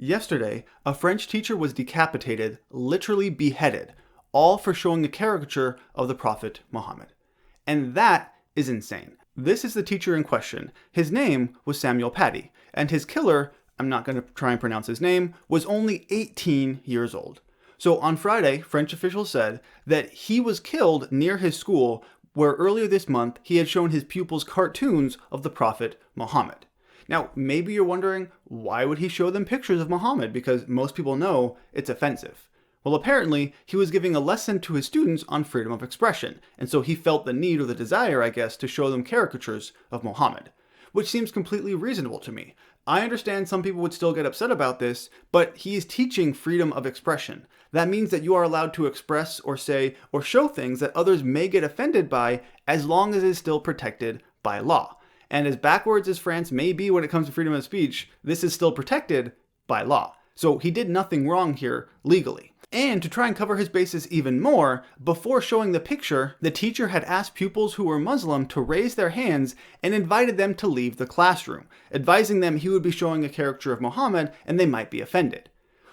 Yesterday, a French teacher was decapitated, literally beheaded, all for showing a caricature of the Prophet Mohammed. And that is insane. This is the teacher in question. His name was Samuel Paty, and his killer, I'm not going to try and pronounce his name, was only 18 years old. So on Friday, French officials said that he was killed near his school, where earlier this month he had shown his pupils cartoons of the Prophet Mohammed. Now, maybe you're wondering, why would he show them pictures of Mohammed? Because most people know it's offensive. Well, apparently, he was giving a lesson to his students on freedom of expression, and so he felt the need or the desire, I guess, to show them caricatures of Mohammed, which seems completely reasonable to me. I understand some people would still get upset about this, but he is teaching freedom of expression. That means that you are allowed to express or say or show things that others may get offended by as long as it is still protected by law. And as backwards as France may be when it comes to freedom of speech, this is still protected by law. So he did nothing wrong here legally. And to try and cover his bases even more, before showing the picture, the teacher had asked pupils who were Muslim to raise their hands and invited them to leave the classroom, advising them he would be showing a caricature of Mohammed and they might be offended.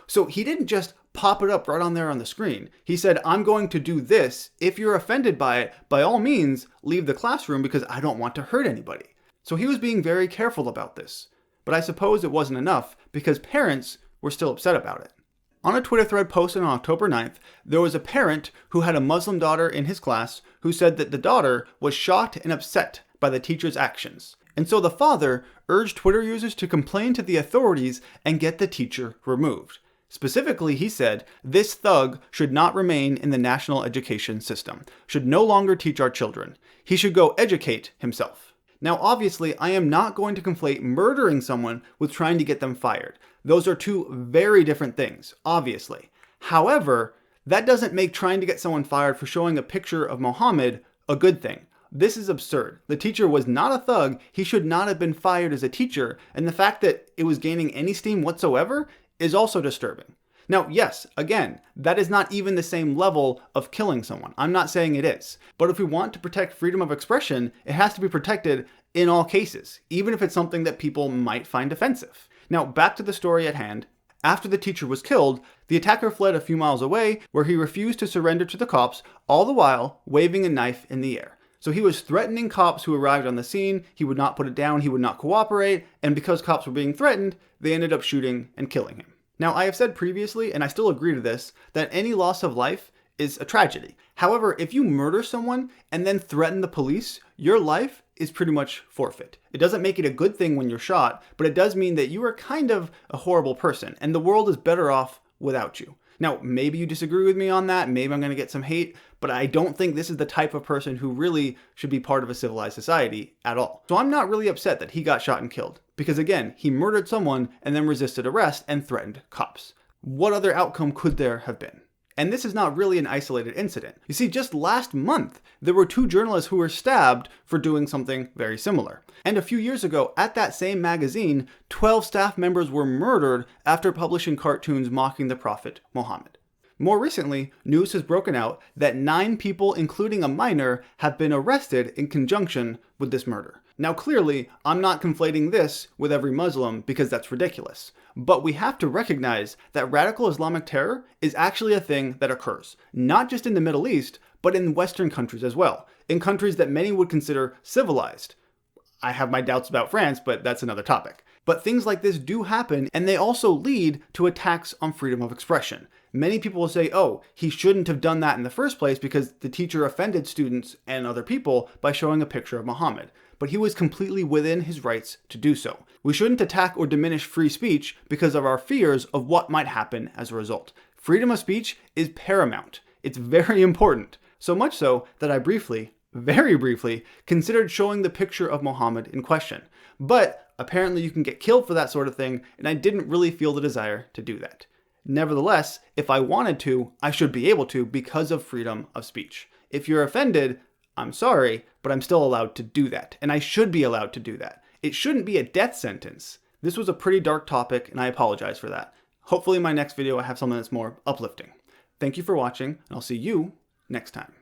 So he didn't just pop it up right on there on the screen. He said, I'm going to do this. If you're offended by it, by all means, leave the classroom because I don't want to hurt anybody. So he was being very careful about this. But I suppose it wasn't enough because parents were still upset about it. On a Twitter thread posted on October 9th, there was a parent who had a Muslim daughter in his class who said that the daughter was shocked and upset by the teacher's actions. And so the father urged Twitter users to complain to the authorities and get the teacher removed. Specifically, he said, this thug should not remain in the national education system, should no longer teach our children. He should go educate himself. Now, obviously, I am not going to conflate murdering someone with trying to get them fired. Those are two very different things, obviously. However, that doesn't make trying to get someone fired for showing a picture of Mohammed a good thing. This is absurd. The teacher was not a thug. He should not have been fired as a teacher. And the fact that it was gaining any steam whatsoever is also disturbing. Now, yes, again, that is not even the same level of killing someone. I'm not saying it is. But if we want to protect freedom of expression, it has to be protected in all cases, even if it's something that people might find offensive. Now, back to the story at hand. After the teacher was killed, the attacker fled a few miles away where he refused to surrender to the cops, all the while waving a knife in the air. So he was threatening cops who arrived on the scene. He would not put it down. He would not cooperate. And because cops were being threatened, they ended up shooting and killing him. Now, I have said previously, and I still agree to this, that any loss of life is a tragedy. However, if you murder someone and then threaten the police, your life is pretty much forfeit. It doesn't make it a good thing when you're shot, but it does mean that you are kind of a horrible person, and the world is better off without you. Now, maybe you disagree with me on that, maybe I'm going to get some hate, but I don't think this is the type of person who really should be part of a civilized society at all. So I'm not really upset that he got shot and killed, because again, he murdered someone and then resisted arrest and threatened cops. What other outcome could there have been? And this is not really an isolated incident. You see, just last month, there were 2 journalists who were stabbed for doing something very similar. And a few years ago, at that same magazine, 12 staff members were murdered after publishing cartoons mocking the Prophet Mohammed. More recently, news has broken out that 9 people, including a minor, have been arrested in conjunction with this murder. Now, clearly, I'm not conflating this with every Muslim because that's ridiculous. But we have to recognize that radical Islamic terror is actually a thing that occurs, not just in the Middle East, but in Western countries as well, in countries that many would consider civilized. I have my doubts about France, but that's another topic. But things like this do happen, and they also lead to attacks on freedom of expression. Many people will say, oh, he shouldn't have done that in the first place because the teacher offended students and other people by showing a picture of Mohammed. But he was completely within his rights to do so. We shouldn't attack or diminish free speech because of our fears of what might happen as a result. Freedom of speech is paramount. It's very important. So much so that I very briefly, considered showing the picture of Mohammed in question. But apparently you can get killed for that sort of thing, and I didn't really feel the desire to do that. Nevertheless, if I wanted to, I should be able to because of freedom of speech. If you're offended, I'm sorry, but I'm still allowed to do that, and I should be allowed to do that. It shouldn't be a death sentence. This was a pretty dark topic, and I apologize for that. Hopefully in my next video I have something that's more uplifting. Thank you for watching, and I'll see you next time.